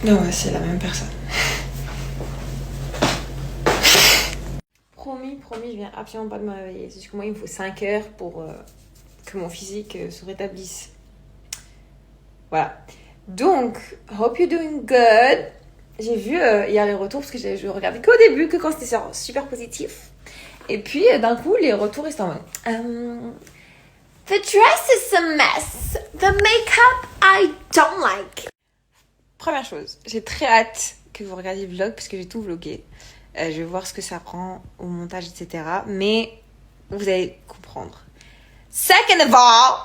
Non, ouais, c'est la même personne. Promis, je viens absolument pas de me réveiller. C'est juste que moi, il me faut 5 heures pour que mon physique se rétablisse. Voilà. Donc, hope you're doing good. J'ai vu hier les retours parce que je regardais qu'au début, que quand c'était super positif. Et puis, d'un coup, les retours, ils sont en mode... The dress is a mess. The makeup, I don't like. Première chose, j'ai très hâte que vous regardiez le vlog parce que j'ai tout vlogué. Je vais voir ce que ça prend au montage, etc. Mais vous allez comprendre. Second of all,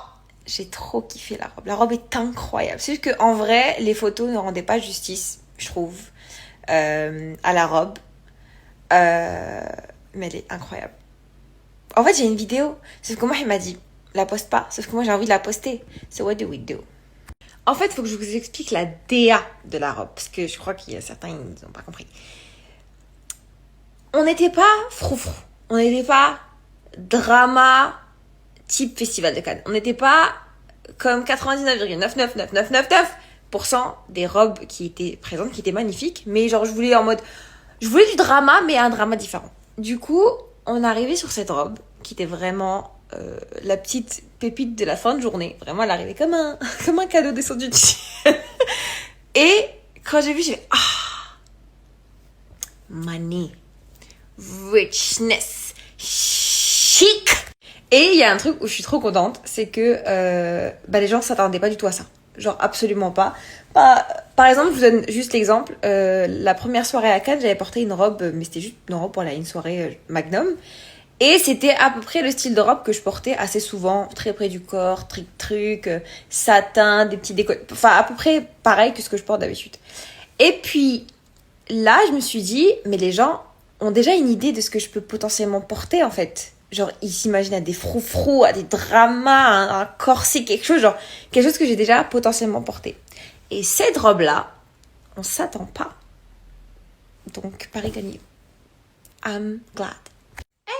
j'ai trop kiffé la robe. La robe est incroyable. C'est juste qu'en vrai, les photos ne rendaient pas justice, je trouve, à la robe. Mais elle est incroyable. En fait, j'ai une vidéo. Sauf que moi, il m'a dit, la poste pas. Sauf que moi, j'ai envie de la poster. So what do we do? En fait, il faut que je vous explique la DA de la robe. Parce que je crois qu'il y a certains, ils n'ont pas compris. On n'était pas froufrou. On n'était pas drama type Festival de Cannes. On n'était pas comme 99,99999% des robes qui étaient présentes, qui étaient magnifiques. Mais genre, je voulais du drama, mais un drama différent. Du coup, on est arrivé sur cette robe qui était vraiment la petite pépite de la fin de journée. Vraiment, elle arrivait comme un cadeau descendu du ciel. Et quand j'ai vu, j'ai fait money, richness, chic. Et il y a un truc où je suis trop contente, c'est que les gens s'attendaient pas du tout à ça. Genre absolument pas. Par exemple, je vous donne juste l'exemple. La première soirée à Cannes, j'avais porté une robe, mais c'était juste une robe pour une soirée Magnum. Et c'était à peu près le style de robe que je portais assez souvent, très près du corps, truc, satin, des petits décolletés. Enfin, à peu près pareil que ce que je porte d'habitude. Et puis, là, je me suis dit, mais les gens ont déjà une idée de ce que je peux potentiellement porter, en fait. Genre, ils s'imaginent à des froufrous, à des dramas, un corset, quelque chose que j'ai déjà potentiellement porté. Et cette robe-là, on s'attend pas. Donc, Paris gagné. I'm glad.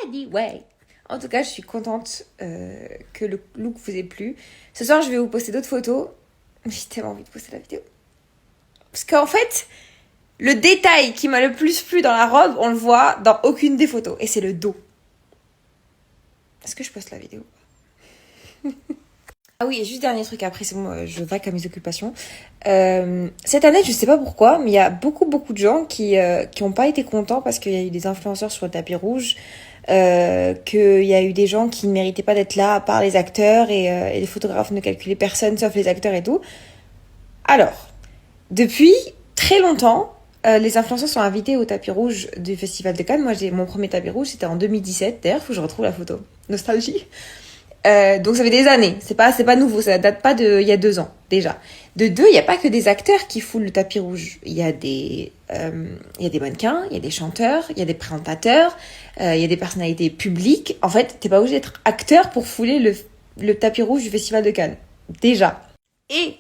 Anyway. En tout cas, je suis contente que le look vous ait plu. Ce soir, je vais vous poster d'autres photos. J'ai tellement envie de poster la vidéo. Parce qu'en fait, le détail qui m'a le plus plu dans la robe, on le voit dans aucune des photos. Et c'est le dos. Est-ce que je poste la vidéo? Ah oui, et juste dernier truc, après c'est bon, je vaque à mes occupations. Cette année, je sais pas pourquoi, mais il y a beaucoup de gens qui ont pas été contents parce qu'il y a eu des influenceurs sur le tapis rouge, qu'il y a eu des gens qui ne méritaient pas d'être là, à part les acteurs, et les photographes ne calculaient personne sauf les acteurs et tout. Alors, depuis très longtemps, les influenceurs sont invités au tapis rouge du Festival de Cannes. Moi, mon premier tapis rouge, c'était en 2017. D'ailleurs, faut que je retrouve la photo. Nostalgie. Donc ça fait des années, c'est pas nouveau, ça date pas de il y a 2 ans déjà. De deux, il y a pas que des acteurs qui foulent le tapis rouge, il y a des mannequins, il y a des chanteurs, il y a des présentateurs, il y a des personnalités publiques. En fait, t'es pas obligé d'être acteur pour fouler le tapis rouge du Festival de Cannes déjà. Et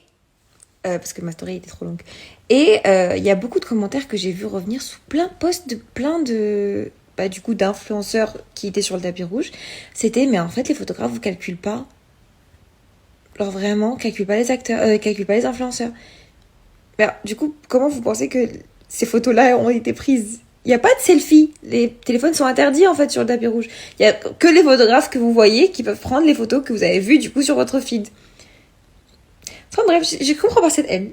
parce que ma story était trop longue. Et il y a beaucoup de commentaires que j'ai vu revenir sous plein de posts de plein de du coup d'influenceurs qui étaient sur le tapis rouge. C'était mais en fait les photographes vous calculent pas. Alors vraiment, calculent pas les acteurs, calculent pas les influenceurs. Mais alors, du coup, comment vous pensez que ces photos-là ont été prises? Il n'y a pas de selfie. Les téléphones sont interdits en fait sur le tapis rouge. Il y a que les photographes que vous voyez qui peuvent prendre les photos que vous avez vues du coup sur votre feed. Enfin bref, je comprends pas cette haine.